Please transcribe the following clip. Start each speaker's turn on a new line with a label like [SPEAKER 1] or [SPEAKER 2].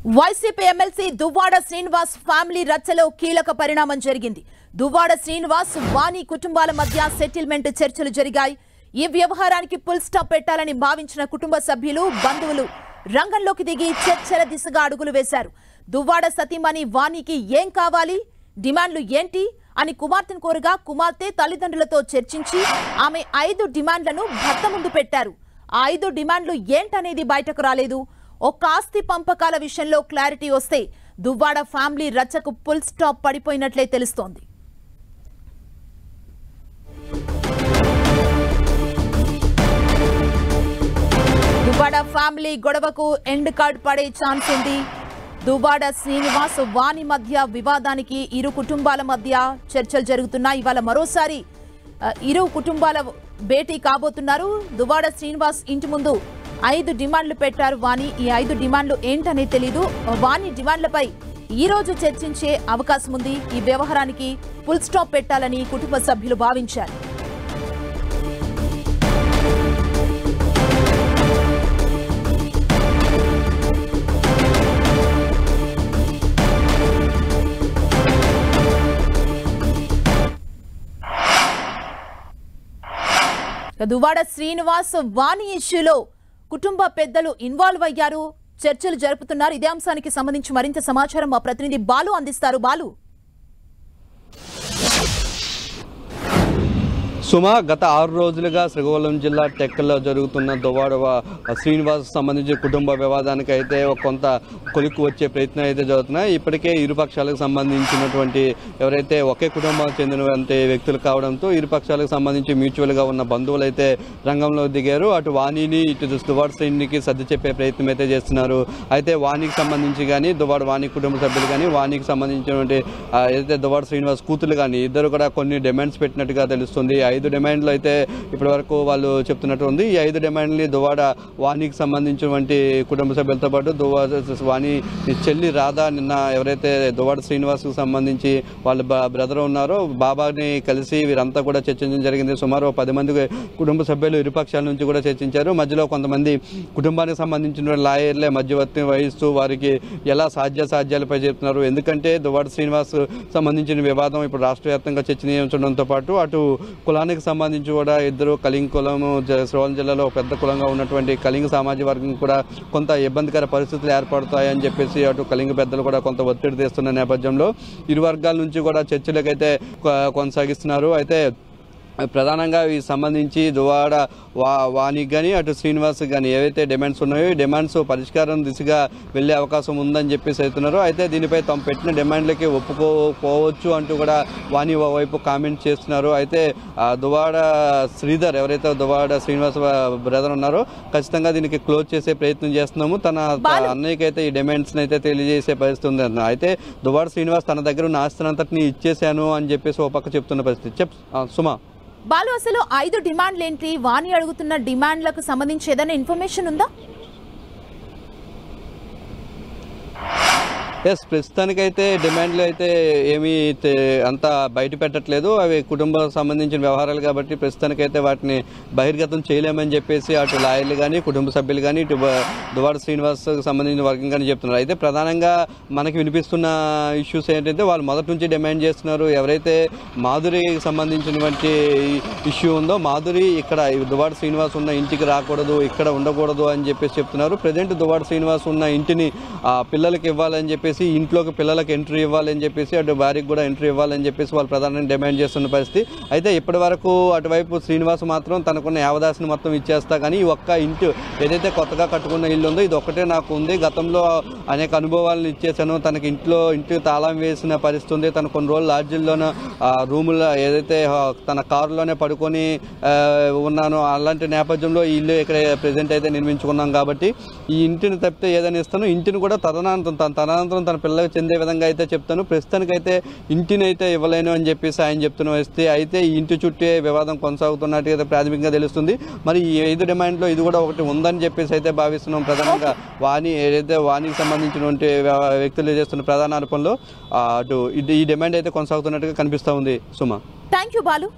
[SPEAKER 1] YCP MLC Duvvada Srinivas family రచ్చలో కీలక పరిణామం జరిగింది. దువ్వాడ శ్రీనివాస్ వాణి కుటుంబాల మధ్య సెటిల్మెంట్ చర్చలు జరిగాయి. ఈ వ్యవహారానికి ఫుల్ స్టాప్ పెట్టాలని భావించిన కుటుంబ సభ్యులు, బంధువులు రంగంలోకి దిగి చర్చల దిశగా అడుగులు వేశారు. దువ్వాడ సతీమణి వాణికి ఏం కావాలి, డిమాండ్లు ఏంటి అని కుమార్తెను కోరగా కుమార్తె తల్లిదండ్రులతో చర్చించి ఆమె 5 డిమాండ్లను భర్త ముందు పెట్టారు. ఆ 5 డిమాండ్లు ఏంటనేది బయటకు రాలేదు. ఒక్క ఆస్తి పంపకాల విషయంలో క్లారిటీ వస్తే దువ్వాడ ఫ్యామిలీ రచ్చకు ఫుల్ స్టాప్ పడిపోయినట్లే తెలుస్తోంది. దువ్వాడ ఫ్యామిలీ గొడవకు ఎండ్ కార్డ్ పడే ఛాన్స్ ఉంది. దువ్వాడ శ్రీనివాస్ వాణి మధ్య వివాదానికి ఇరు కుటుంబాల మధ్య చర్చలు జరుగుతున్నాయి. ఇవాళ మరోసారి ఇరు కుటుంబాల భేటీ కాబోతున్నారు. దువ్వాడ శ్రీనివాస్ ఇంటి ముందు 5 డిమాండ్లు పెట్టారు వాణి. ఈ 5 డిమాండ్లు ఏంటనే తెలీదు. వాణి డిమాండ్లపై ఈ రోజు చర్చించే అవకాశం ఉంది. ఈ వ్యవహారానికి ఫుల్ స్టాప్ పెట్టాలని కుటుంబ సభ్యులు భావించారు. దువ్వాడ శ్రీనివాస్ వాణి ఇష్యూలో కుటుంబ పెద్దలు ఇన్వాల్వ్ అయ్యారు, చర్చలు జరుపుతున్నారు. ఇదే అంశానికి సంబంధించి మరింత సమాచారం మా ప్రతినిధి బాలు అందిస్తారు. బాలు,
[SPEAKER 2] సుమ, గత 6 రోజులుగా శ్రీకాకుళం జిల్లా టెక్కల్లో జరుగుతున్న దువ్వాడ శ్రీనివాస్ సంబంధించిన కుటుంబ వివాదానికి అయితే కొంత కొలిక్కు వచ్చే ప్రయత్నం అయితే జరుగుతున్నాయి. ఇప్పటికే ఇరుపక్షాలకు సంబంధించినటువంటి ఎవరైతే ఒకే కుటుంబానికి చెందినటువంటి వ్యక్తులు కావడంతో ఇరుపక్షాలకు సంబంధించి మ్యూచువల్గా ఉన్న బంధువులు అయితే రంగంలో దిగారు. అటు వాణిని ఇటు దువ్వాడ శ్రీనికి సర్ది చెప్పే ప్రయత్నం అయితే చేస్తున్నారు. అయితే వాణికి సంబంధించి కానీ దువ్వాడ వాణి కుటుంబ సభ్యులు కానీ వాణికి సంబంధించినటువంటి ఏదైతే దువ్వాడ శ్రీనివాస్ కూతురు కానీ ఇద్దరు కూడా కొన్ని డిమాండ్స్ పెట్టినట్టుగా తెలుస్తుంది. 5 డిమాండ్లు అయితే ఇప్పటి వరకు వాళ్ళు చెప్తున్నట్టు ఉంది. ఈ 5 డిమాండ్లు దువ్వాడ వాణికి సంబంధించినటువంటి కుటుంబ సభ్యులతో పాటు దువ్వాడ వాణి చెల్లి రాధా నిన్న ఎవరైతే దువ్వాడ శ్రీనివాస్కు సంబంధించి వాళ్ళ బ్రదర్ ఉన్నారో బాబాని కలిసి వీరంతా కూడా చర్చించడం జరిగింది. సుమారు 10 మంది కుటుంబ సభ్యులు ఇరుపక్షాల నుంచి కూడా చర్చించారు. మధ్యలో కొంతమంది కుటుంబానికి సంబంధించిన లాయర్లే మధ్యవర్తి వహిస్తూ వారికి ఎలా సాధ్యాలపై చెప్తున్నారు. ఎందుకంటే దువ్వాడ శ్రీనివాస్ సంబంధించిన వివాదం ఇప్పుడు రాష్ట్ర వ్యాప్తంగా చర్చనీయాంశంతో పాటు అటు కులానికి సంబంధించి కూడా ఇద్దరు కళింగ కులము శ్రీకాకుళం జిల్లాలో పెద్ద కులంగా ఉన్నటువంటి కళింగ సామాజిక వర్గం కూడా కొంత ఇబ్బందికర పరిస్థితులు ఏర్పడతాయని చెప్పేసి అటు కళింగ పెద్దలు కూడా కొంత ఒత్తిడి తెస్తున్న నేపథ్యంలో ఇరు వర్గాల నుంచి కూడా చర్చలకైతే కొనసాగిస్తున్నారు. అయితే ప్రధానంగా ఈ సంబంధించి దువ్వాడ వాణికి కానీ అటు శ్రీనివాస్ కానీ ఏవైతే డిమాండ్స్ ఉన్నాయో ఈ డిమాండ్స్ పరిష్కారం దిశగా వెళ్లే అవకాశం ఉందని చెప్పేసి అవుతున్నారు. అయితే దీనిపై తాము పెట్టిన డిమాండ్లకి ఒప్పుకోవచ్చు అంటూ కూడా వాణి వైపు కామెంట్ చేస్తున్నారు. అయితే దువ్వాడ శ్రీధర్ ఎవరైతే దువ్వాడ శ్రీనివాస్ బ్రదర్ ఉన్నారో ఖచ్చితంగా దీనికి క్లోజ్ చేసే ప్రయత్నం చేస్తున్నాము, తన అన్నయ్యకి అయితే ఈ డిమాండ్స్ అయితే తెలియజేసే పరిస్థితి ఉంది అన్న. అయితే దువ్వాడ శ్రీనివాస్ తన దగ్గర ఉన్న ఆస్తినంతటిని ఇచ్చేశాను అని చెప్పేసి ఓ పక్క చెప్తున్న పరిస్థితి. సుమా,
[SPEAKER 1] బాలు, అసలు 5 డిమాండ్లు ఏంటి? వాణి అడుగుతున్న డిమాండ్లకు సంబంధించి ఏదైనా ఇన్ఫర్మేషన్ ఉందా?
[SPEAKER 2] ప్రస్తుతానికైతే డిమాండ్లు అయితే ఏమీ అంతా బయట పెట్టట్లేదు. అవి కుటుంబం సంబంధించిన వ్యవహారాలు కాబట్టి ప్రస్తుతానికైతే వాటిని బహిర్గతం చేయలేమని చెప్పేసి అటు లాయర్లు కానీ కుటుంబ సభ్యులు కానీ ఇటు దువ్వాడ శ్రీనివాస్ సంబంధించిన వర్గం కానీ చెప్తున్నారు. అయితే ప్రధానంగా మనకి వినిపిస్తున్న ఇష్యూస్ ఏంటంటే వాళ్ళు మొదటి నుంచి డిమాండ్ చేస్తున్నారు. ఎవరైతే మాధురికి సంబంధించినటువంటి ఇష్యూ ఉందో మాధురి ఇక్కడ దువ్వాడ శ్రీనివాస్ ఉన్న ఇంటికి రాకూడదు, ఇక్కడ ఉండకూడదు అని చెప్పేసి చెప్తున్నారు. ప్రజెంట్ దువ్వాడ శ్రీనివాస్ ఉన్న ఇంటిని పిల్లలకి ఇవ్వాలని చెప్పేసి ఇంట్లోకి పిల్లలకు ఎంట్రీ ఇవ్వాలని చెప్పేసి అటు భార్యకి కూడా ఎంట్రీ ఇవ్వాలని చెప్పేసి వాళ్ళు ప్రధానంగా డిమాండ్ చేస్తున్న పరిస్థితి. అయితే ఇప్పటి వరకు అటువైపు శ్రీనివాస్ మాత్రం తనకున్న యావదాసిని మొత్తం ఇచ్చేస్తా కానీ ఈ ఒక్క ఇంటి ఏదైతే కొత్తగా కట్టుకున్న ఇల్లు ఉందో ఇది ఒక్కటే నాకు ఉంది, గతంలో అనేక అనుభవాలను ఇచ్చేసాను, తనకి ఇంటికి తాళం వేసిన పరిస్థితి ఉంది, తను కొన్ని రోజులు లాడ్జిల్లోనే రూముల్లో ఏదైతే తన కారులోనే పడుకొని ఉన్నాను, అలాంటి నేపథ్యంలో ఈ ఇల్లు ఇక్కడ ప్రజెంట్ అయితే నిర్మించుకున్నాం కాబట్టి ఈ ఇంటిని తప్పితే ఏదైనా ఇస్తాను, ఇంటిని కూడా తదనంతరం తన పిల్లలకు చెందే విధంగా అయితే చెప్తాను, ప్రస్తుతానికైతే ఇంటిని అయితే ఇవ్వలేను అని చెప్పేసి ఆయన చెప్తున్న వస్తే అయితే ఈ ఇంటి చుట్టే వివాదం కొనసాగుతున్నట్టుగా ప్రాథమికంగా తెలుస్తుంది. మరి ఈ 5 డిమాండ్లో ఇది కూడా ఒకటి ఉందని చెప్పేసి అయితే భావిస్తున్నాం. ప్రధానంగా ఏదైతే వాణికి సంబంధించినటువంటి వ్యక్తులు చేస్తున్న ప్రధాన ఆరోపణలో అటు ఈ డిమాండ్ అయితే కొనసాగుతున్నట్టుగా కనిపిస్తూ ఉంది. సుమా,
[SPEAKER 1] థ్యాంక్ యూ బాలు.